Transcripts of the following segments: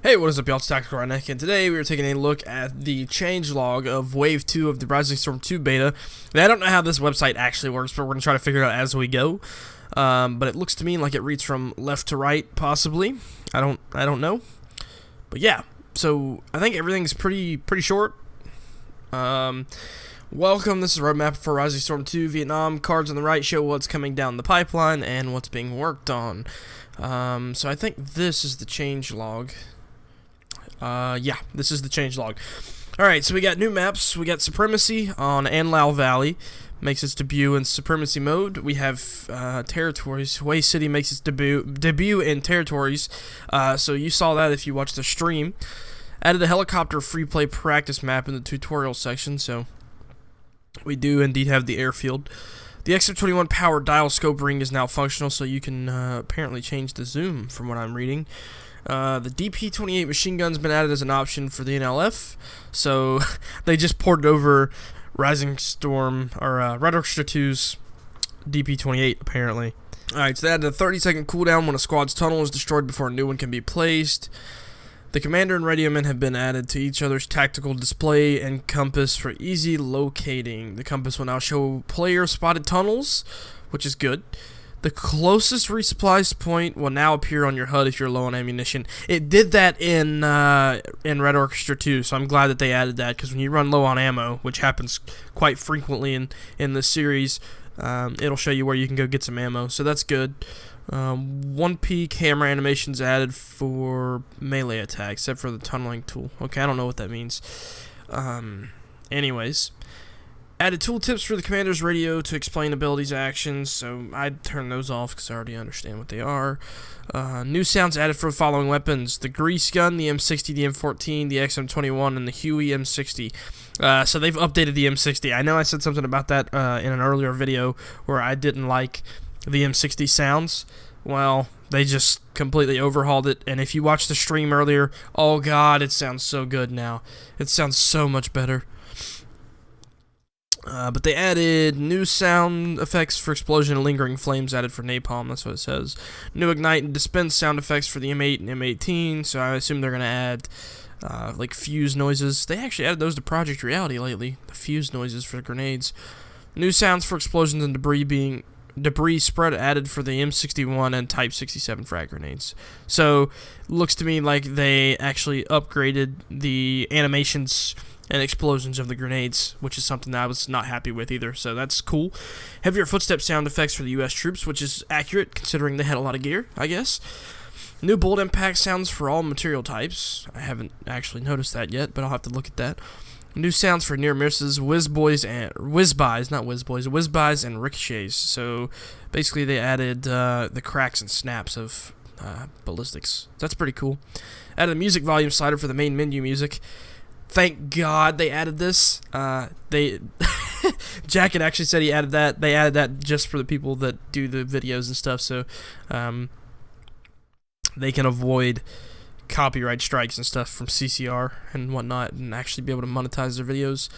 Hey, what is up, y'all? It's TheTacticalRedneck, and today we are taking a look at the changelog of Wave 2 of the Rising Storm 2 beta. Now, I don't know how this website actually works, but we're going to try to figure it out as we go. But it looks to me like it reads from left to right, possibly. I don't know. But yeah, so I think everything's pretty short. Welcome, this is a roadmap for Rising Storm 2 Vietnam. Cards on the right show what's coming down the pipeline and what's being worked on. So I think this is the changelog. Yeah, this is the changelog. Alright, so we got new maps. We got Supremacy on An Lao Valley. Makes its debut in Supremacy mode. We have Territories. Way City makes its debut in Territories. So you saw that if you watched the stream. Added a helicopter free play practice map in the tutorial section, so we do indeed have the airfield. The XM21 power dial scope ring is now functional, so you can apparently change the zoom from what I'm reading. The DP-28 machine gun's been added as an option for the NLF, so they just ported over Rising Storm, or Red Orchestra 2's DP-28, apparently. Alright, so they added a 30-second cooldown when a squad's tunnel is destroyed before a new one can be placed. The commander and radioman have been added to each other's tactical display and compass for easy locating. The compass will now show player spotted tunnels, which is good. The closest resupply point will now appear on your HUD if you're low on ammunition. It did that in Red Orchestra 2, so I'm glad that they added that, because when you run low on ammo, which happens quite frequently in this series, it'll show you where you can go get some ammo, so that's good. 1P camera animations added for melee attacks, except for the tunneling tool. Okay, I don't know what that means. Anyways. Added tooltips for the commander's radio to explain abilities actions, so I'd turn those off because I already understand what they are. New sounds added for the following weapons: the grease gun, the M60, the M14, the XM21, and the Huey M60. So they've updated the M60. I know I said something about that in an earlier video where I didn't like the M60 sounds. Well, they just completely overhauled it, and if you watched the stream earlier, oh god, it sounds so good now. It sounds so much better. But they added new sound effects for explosion and lingering flames added for napalm, that's what it says. New ignite and dispense sound effects for the M8 and M18, so I assume they're going to add like fuse noises. They actually added those to Project Reality lately, the fuse noises for the grenades. New sounds for explosions and debris spread added for the M61 and Type 67 frag grenades. So, looks to me like they actually upgraded the animations and explosions of the grenades, which is something that I was not happy with either, so that's cool. Heavier footstep sound effects for the US troops, which is accurate considering they had a lot of gear, I guess. New bullet impact sounds for all material types. I haven't actually noticed that yet, but I'll have to look at that. New sounds for near misses, whiz-bys and ricochets. So basically they added the cracks and snaps of ballistics. That's pretty cool. Added a music volume slider for the main menu music. Thank God they added this. Jack had actually said he added that. They added that just for the people that do the videos and stuff, so they can avoid copyright strikes and stuff from CCR and whatnot, and actually be able to monetize their videos.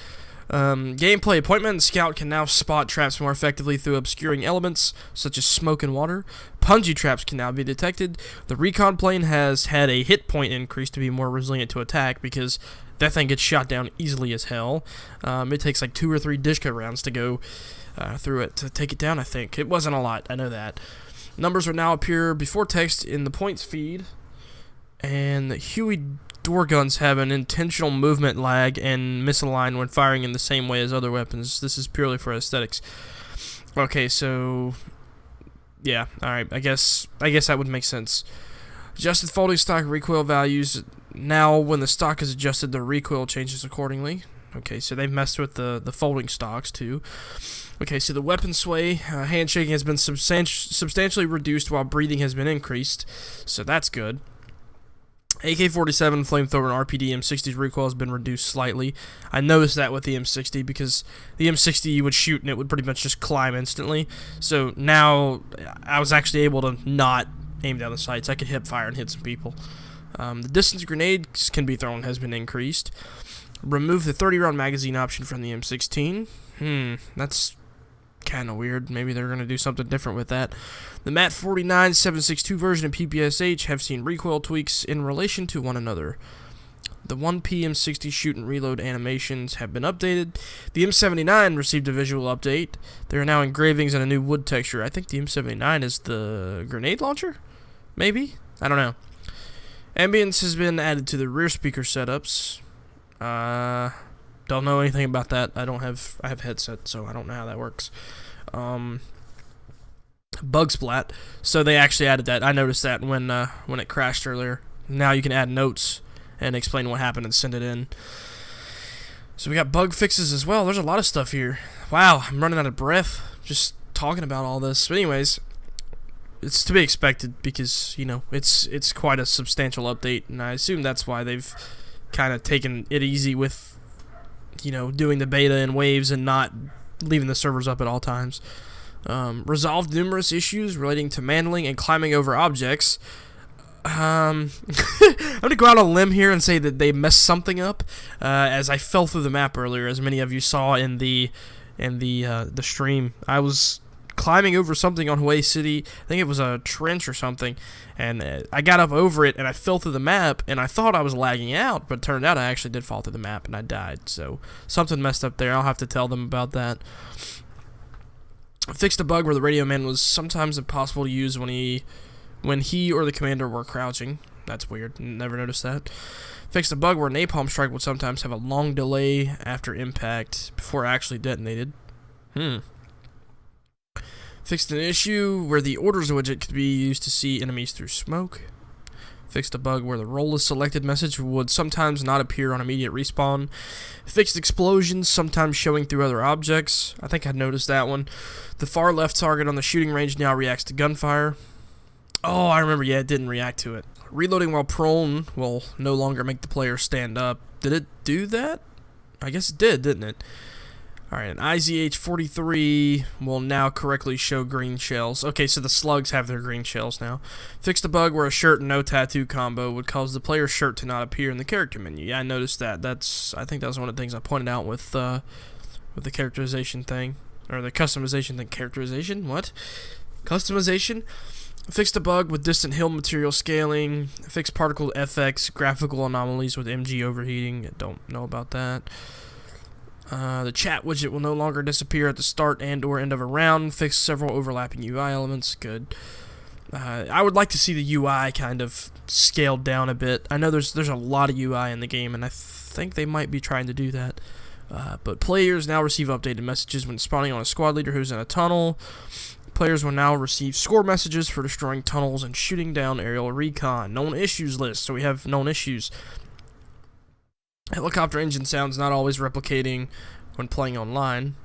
Gameplay: Appointment and Scout can now spot traps more effectively through obscuring elements such as smoke and water. Punji traps can now be detected. The recon plane has had a hit point increase to be more resilient to attack, because that thing gets shot down easily as hell. It takes like 2 or 3 Dishka rounds to go through it to take it down, I think. It wasn't a lot, I know that. Numbers will now appear before text in the points feed. And the Huey door guns have an intentional movement lag and misalign when firing in the same way as other weapons. This is purely for aesthetics. Okay, so yeah, alright, I guess that would make sense. Adjusted folding stock recoil values. Now, when the stock is adjusted, the recoil changes accordingly. Okay, so they've messed with the folding stocks, too. Okay, so the weapon sway, handshaking has been substantially reduced while breathing has been increased, so that's good. AK-47, flamethrower, and RPD M60's recoil has been reduced slightly. I noticed that with the M60, because the M60 you would shoot and it would pretty much just climb instantly. So now I was actually able to not aim down the sights. I could hip fire and hit some people. The distance grenades can be thrown has been increased. Remove the 30-round magazine option from the M16. That's kind of weird. Maybe they're going to do something different with that. The MAT 49.762 version of PPSH have seen recoil tweaks in relation to one another. The 1P M60 shoot and reload animations have been updated. The M79 received a visual update. There are now engravings and a new wood texture. I think the M79 is the grenade launcher? Maybe? I don't know. Ambience has been added to the rear speaker setups. Don't know anything about that. I have headset, so I don't know how that works. Bug splat. So they actually added that. I noticed that when it crashed earlier. Now you can add notes and explain what happened and send it in. So we got bug fixes as well. There's a lot of stuff here. Wow, I'm running out of breath just talking about all this. But anyways, it's to be expected because, you know, it's quite a substantial update, and I assume that's why they've kind of taken it easy with, you know, doing the beta in waves and not leaving the servers up at all times. Resolved numerous issues relating to mandling and climbing over objects. I'm gonna go out on a limb here and say that they messed something up, as I fell through the map earlier, as many of you saw in the stream. I was climbing over something on Hawaii City. I think it was a trench or something, and I got up over it and I fell through the map, and I thought I was lagging out, but it turned out I actually did fall through the map and I died. So something messed up there. I'll have to tell them about that. Fixed a bug where the radio man was sometimes impossible to use when he or the commander were crouching. That's weird. Never noticed that. Fixed a bug where a napalm strike would sometimes have a long delay after impact before it actually detonated. Fixed an issue where the orders widget could be used to see enemies through smoke. Fixed a bug where the role is selected message would sometimes not appear on immediate respawn. Fixed explosions, sometimes showing through other objects. I think I noticed that one. The far left target on the shooting range now reacts to gunfire. Oh, I remember, yeah, it didn't react to it. Reloading while prone will no longer make the player stand up. Did it do that? I guess it did, didn't it? Alright, an IZH-43 will now correctly show green shells. Okay, so the slugs have their green shells now. Fixed a bug where a shirt and no tattoo combo would cause the player's shirt to not appear in the character menu. Yeah, I noticed that. I think that was one of the things I pointed out with the characterization thing. Or the customization thing. Characterization? What? Customization? Fixed a bug with distant hill material scaling. Fixed particle FX graphical anomalies with MG overheating. I don't know about that. The chat widget will no longer disappear at the start and or end of a round. Fixed several overlapping UI elements. Good. I would like to see the UI kind of scaled down a bit. I know there's a lot of UI in the game, and I think they might be trying to do that. But players now receive updated messages when spawning on a squad leader who's in a tunnel. Players will now receive score messages for destroying tunnels and shooting down aerial recon. Known issues list, so we have known issues. Helicopter engine sounds not always replicating when playing online.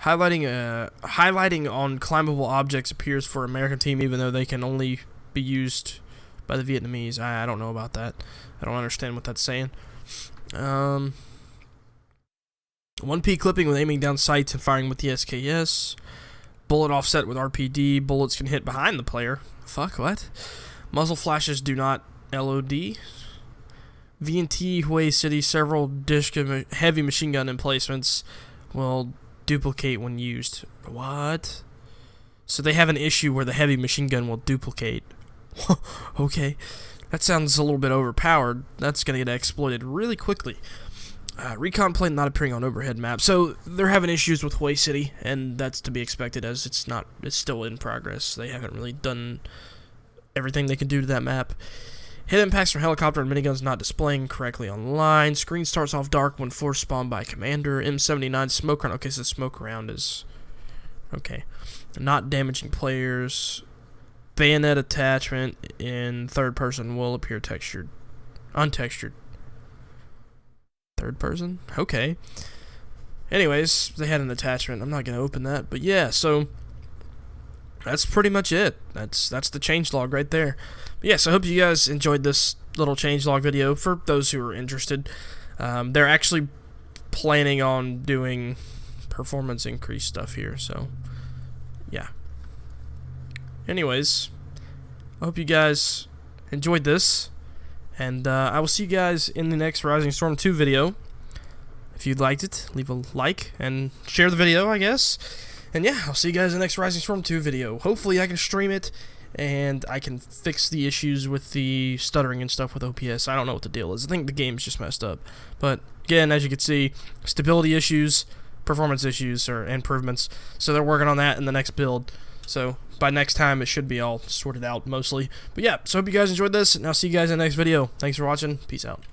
Highlighting on climbable objects appears for American team, even though they can only be used by the Vietnamese. I don't know about that. I don't understand what that's saying. 1P clipping with aiming down sights and firing with the SKS. Bullet offset with RPD. Bullets can hit behind the player. Fuck, what? Muzzle flashes do not LOD. VNT Hawaii City, several disc heavy machine gun emplacements will duplicate when used. What? So they have an issue where the heavy machine gun will duplicate. Okay. That sounds a little bit overpowered. That's going to get exploited really quickly. Recon plane not appearing on overhead map. So they're having issues with Hawaii City, and that's to be expected as it's still in progress. They haven't really done everything they can do to that map. Hit impacts from helicopter and miniguns not displaying correctly online. Screen starts off dark when force spawned by commander. M79 smoke round. Okay, so smoke round is okay. Not damaging players. Bayonet attachment in third person will appear textured, untextured. Third person? Okay. Anyways, they had an attachment. I'm not going to open that. But yeah, so that's pretty much it. That's the changelog right there. But yeah, so I hope you guys enjoyed this little changelog video for those who are interested. They're actually planning on doing performance increase stuff here, so yeah. Anyways, I hope you guys enjoyed this. And I will see you guys in the next Rising Storm 2 video. If you liked it, leave a like and share the video, I guess. And yeah, I'll see you guys in the next Rising Storm 2 video. Hopefully I can stream it, and I can fix the issues with the stuttering and stuff with OPS. I don't know what the deal is. I think the game's just messed up. But again, as you can see, stability issues, performance issues, or improvements. So they're working on that in the next build. So by next time, it should be all sorted out mostly. But yeah, so hope you guys enjoyed this, and I'll see you guys in the next video. Thanks for watching. Peace out.